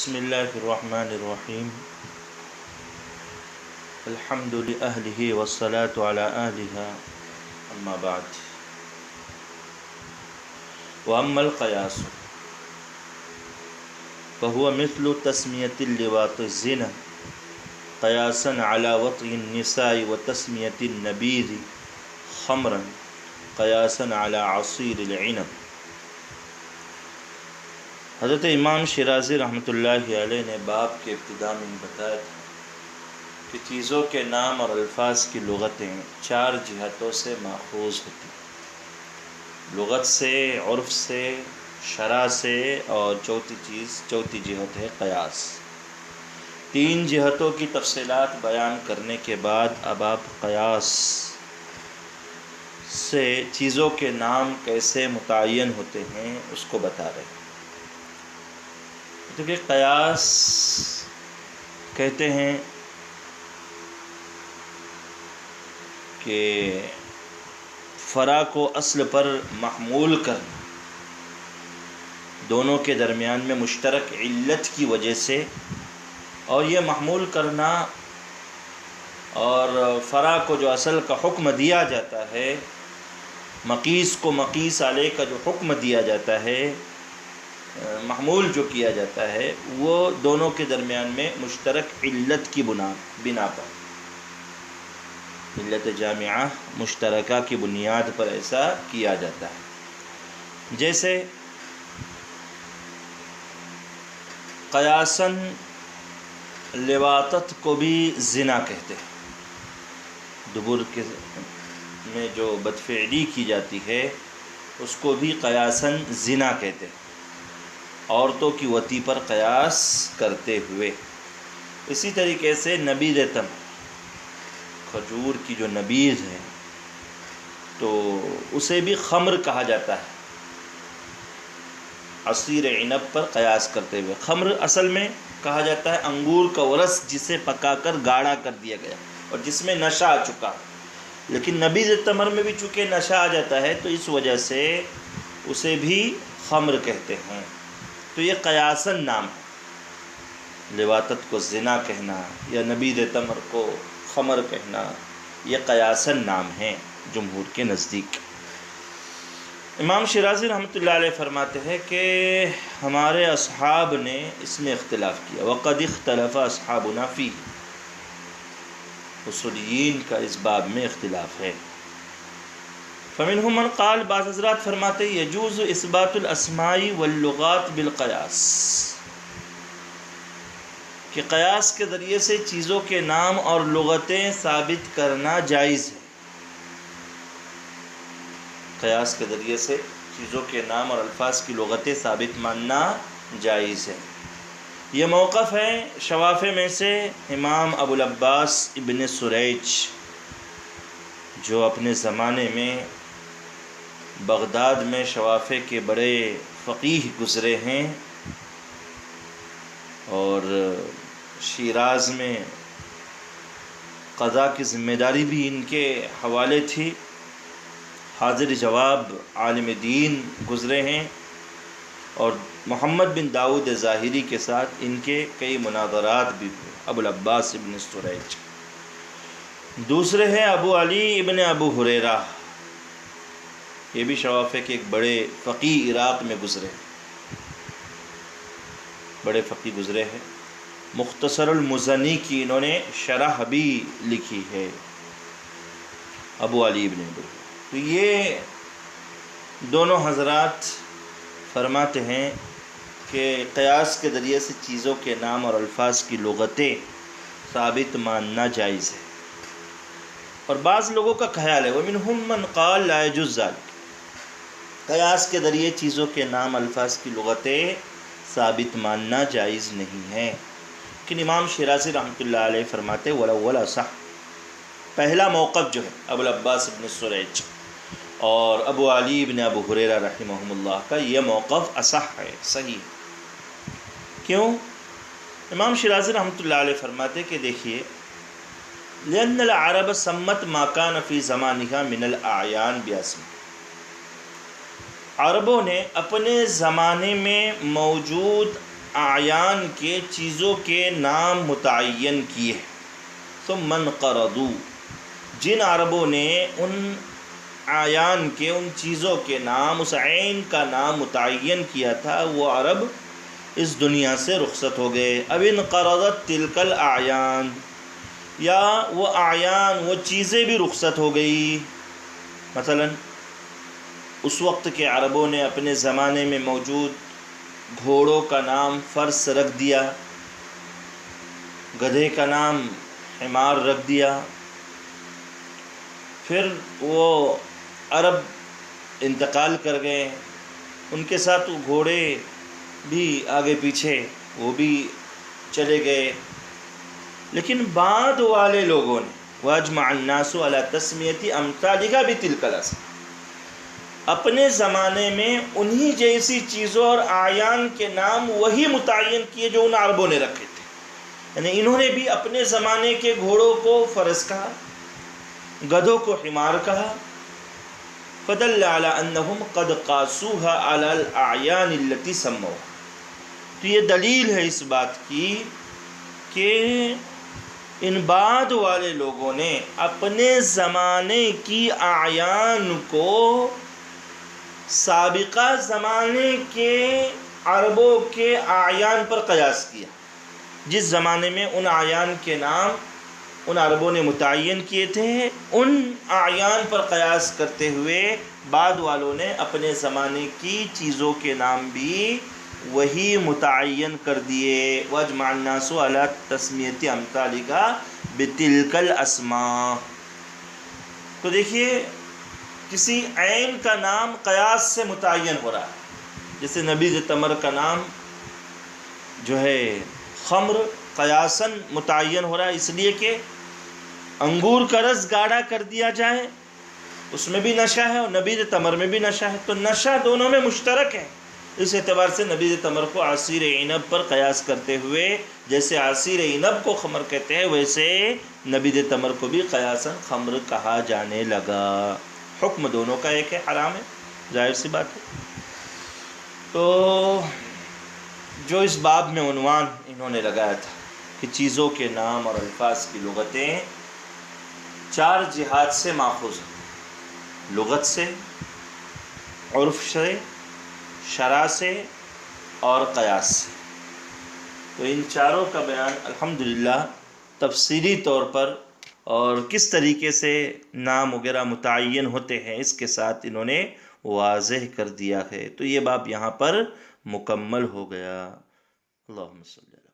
بسم اللہ الرحمن الرحیم الحمد لأہلہ والصلاة علی اہلہا اما بعد واما القیاس فهو مثل تسمیۃ اللواط الزنا قیاسا علی وطء النساء وتسمیۃ النبیذ خمرا قیاسا علی عصیر العنب۔ حضرت امام شیرازی رحمۃ اللہ علیہ نے باب کے ابتدا میں بتایا تھا کہ چیزوں کے نام اور الفاظ کی لغتیں چار جہتوں سے ماخوذ ہوتی ہیں، لغت سے، عرف سے، شرع سے، اور چوتھی جہت ہے قیاس۔ تین جہتوں کی تفصیلات بیان کرنے کے بعد اب آپ قیاس سے چیزوں کے نام کیسے متعین ہوتے ہیں اس کو بتا رہے ہیں۔ کیونکہ قیاس کہتے ہیں کہ فرع کو اصل پر محمول کرنا، دونوں کے درمیان میں مشترک علت کی وجہ سے، اور یہ محمول کرنا اور فرع کو جو اصل کا حکم دیا جاتا ہے، مقیس کو مقیس علیہ کا جو حکم دیا جاتا ہے، محمول جو کیا جاتا ہے، وہ دونوں کے درمیان میں مشترک علت کی بنا پر، علت جامعہ مشترکہ کی بنیاد پر ایسا کیا جاتا ہے۔ جیسے قیاساً لواطت کو بھی زنا کہتے ہیں، دبر کے میں جو بدفعلی کی جاتی ہے اس کو بھی قیاساً زنا کہتے ہیں، عورتوں کی وطی پر قیاس کرتے ہوئے۔ اسی طریقے سے نبیذ تمر، کھجور کی جو نبیذ ہے تو اسے بھی خمر کہا جاتا ہے، عصیر عنب پر قیاس کرتے ہوئے۔ خمر اصل میں کہا جاتا ہے انگور کا وہ رس جسے پکا کر گاڑھا کر دیا گیا اور جس میں نشہ آ چکا، لیکن نبیذ تمر میں بھی چونکہ نشہ آ جاتا ہے تو اس وجہ سے اسے بھی خمر کہتے ہیں۔ تو یہ قیاساً نام ہے، لواطت کو زنا کہنا یا نبیذ تمر کو خمر کہنا، یہ قیاساً نام ہیں جمہور کے نزدیک۔ امام شیرازی رحمۃ اللہ علیہ فرماتے ہیں کہ ہمارے اصحاب نے اس میں اختلاف کیا، وقد اختلف اصحابنا فی، اصولیین کا اس باب میں اختلاف ہے۔ فمنہم من قال، بعض حضرات فرماتے ہیں یجوز اثبات الاسماء واللغات بالقیاس، کہ قیاس کے ذریعے سے چیزوں کے نام اور لغتیں ثابت کرنا جائز ہے، قیاس کے ذریعے سے چیزوں کے نام اور الفاظ کی لغتیں ثابت ماننا جائز ہے۔ یہ موقف ہے شوافع میں سے امام ابو العباس ابن سریج، جو اپنے زمانے میں بغداد میں شوافع کے بڑے فقیہ گزرے ہیں، اور شیراز میں قضاء کی ذمہ داری بھی ان کے حوالے تھی، حاضر جواب عالم دین گزرے ہیں، اور محمد بن داؤد ظاہری کے ساتھ ان کے کئی مناظرات بھی ہوئے، ابو العباس ابن سریج۔ دوسرے ہیں ابو علی ابن ابو ہریرہ، یہ بھی شوافع کے ایک بڑے فقیہ عراق میں گزرے، بڑے فقیہ گزرے ہیں۔ مختصر المزنی کی انہوں نے شرح بھی لکھی ہے، ابو علی ابن ابو۔ تو یہ دونوں حضرات فرماتے ہیں کہ قیاس کے ذریعے سے چیزوں کے نام اور الفاظ کی لغتیں ثابت ماننا جائز ہے۔ اور بعض لوگوں کا خیال ہے وَمِنْهُمْ مَنْ قَالَ لَا يَجُوزُ ذَلِكَ، قیاس کے ذریعے چیزوں کے نام الفاظ کی لغتیں ثابت ماننا جائز نہیں ہے، لیکن امام شیرازی رحمۃ اللہ علیہ فرماتے وَالْأَوَّلُ أَصَحُّ، پہلا موقف جو ہے ابو العباس ابن سریج اور ابو علی ابن ابو ہریرہ رحمہم اللہ کا، یہ موقف اصح ہے، صحیح۔ کیوں؟ امام شیرازی رحمۃ اللہ علیہ فرماتے کہ دیکھیے لأن العرب سمت ما كان في زمانها من الأعيان باسم، عربوں نے اپنے زمانے میں موجود اعیان کے چیزوں کے نام متعین کیے ہیں۔ ثم انقرضوا، جن عربوں نے ان اعیان کے، ان چیزوں کے نام، اس عین کا نام متعین کیا تھا، وہ عرب اس دنیا سے رخصت ہو گئے۔ اب انقرضت تلک الاعیان، یا وہ اعیان، وہ چیزیں بھی رخصت ہو گئی۔ مثلا اس وقت کے عربوں نے اپنے زمانے میں موجود گھوڑوں کا نام فرس رکھ دیا، گدھے کا نام حمار رکھ دیا۔ پھر وہ عرب انتقال کر گئے، ان کے ساتھ وہ گھوڑے بھی آگے پیچھے وہ بھی چلے گئے۔ لیکن بعد والے لوگوں نے وَأَجْمَعَ النَّاسُ عَلَى تَسْمِيَةِ أَمْثَالِهَا بِتِلْكَ الْأَسْمَاءِ، اپنے زمانے میں انہی جیسی چیزوں اور اعیان کے نام وہی متعین کیے جو ان عربوں نے رکھے تھے۔ یعنی انہوں نے بھی اپنے زمانے کے گھوڑوں کو فرس کہا، گدھوں کو حمار کہا۔ فَدَلَّ عَلَىٰ أَنَّهُمْ قَدْ قَاسُوهَا عَلَى الْأَعْيَانِ الَّتِي سَمَّوْهَا، تو یہ دلیل ہے اس بات کی کہ ان بعد والے لوگوں نے اپنے زمانے کی اعیان کو سابقہ زمانے کے عربوں کے اعیان پر قیاس کیا۔ جس زمانے میں ان اعیان کے نام ان عربوں نے متعین کیے تھے، ان اعیان پر قیاس کرتے ہوئے بعد والوں نے اپنے زمانے کی چیزوں کے نام بھی وہی متعین کر دیے۔ وَأَجْمَعَ النَّاسُ عَلَىٰ تَسْمِيَةِ أَمْثَالِهَا بِتِلْكَ الْأَسْمَاءِ۔ تو دیکھیے کسی عین کا نام قیاس سے متعین ہو رہا ہے، جیسے نبیذ تمر کا نام جو ہے خمر قیاساً متعین ہو رہا ہے، اس لیے کہ انگور کا رس گاڑھا کر دیا جائے، اس میں بھی نشہ ہے اور نبیذ تمر میں بھی نشہ ہے، تو نشہ دونوں میں مشترک ہے۔ اس اعتبار سے نبیذ تمر کو عصیر عنب پر قیاس کرتے ہوئے جیسے عصیر عنب کو خمر کہتے ہیں، ویسے نبیذ تمر کو بھی قیاساً خمر کہا جانے لگا۔ حکم دونوں کا ایک ہے، حرام ہے، ظاہر سی بات ہے۔ تو جو اس باب میں عنوان انہوں نے لگایا تھا کہ چیزوں کے نام اور الفاظ کی لغتیں 4 جہات سے ماخوذ ہیں، لغت سے، عرف سے، شرع سے اور قیاس سے۔ تو ان چاروں کا بیان الحمدللہ تفصیلی طور پر اور کس طریقے سے نام وغیرہ متعین ہوتے ہیں اس کے ساتھ انہوں نے واضح کر دیا ہے۔ تو یہ باب یہاں پر مکمل ہو گیا۔ اللہم صلی اللہ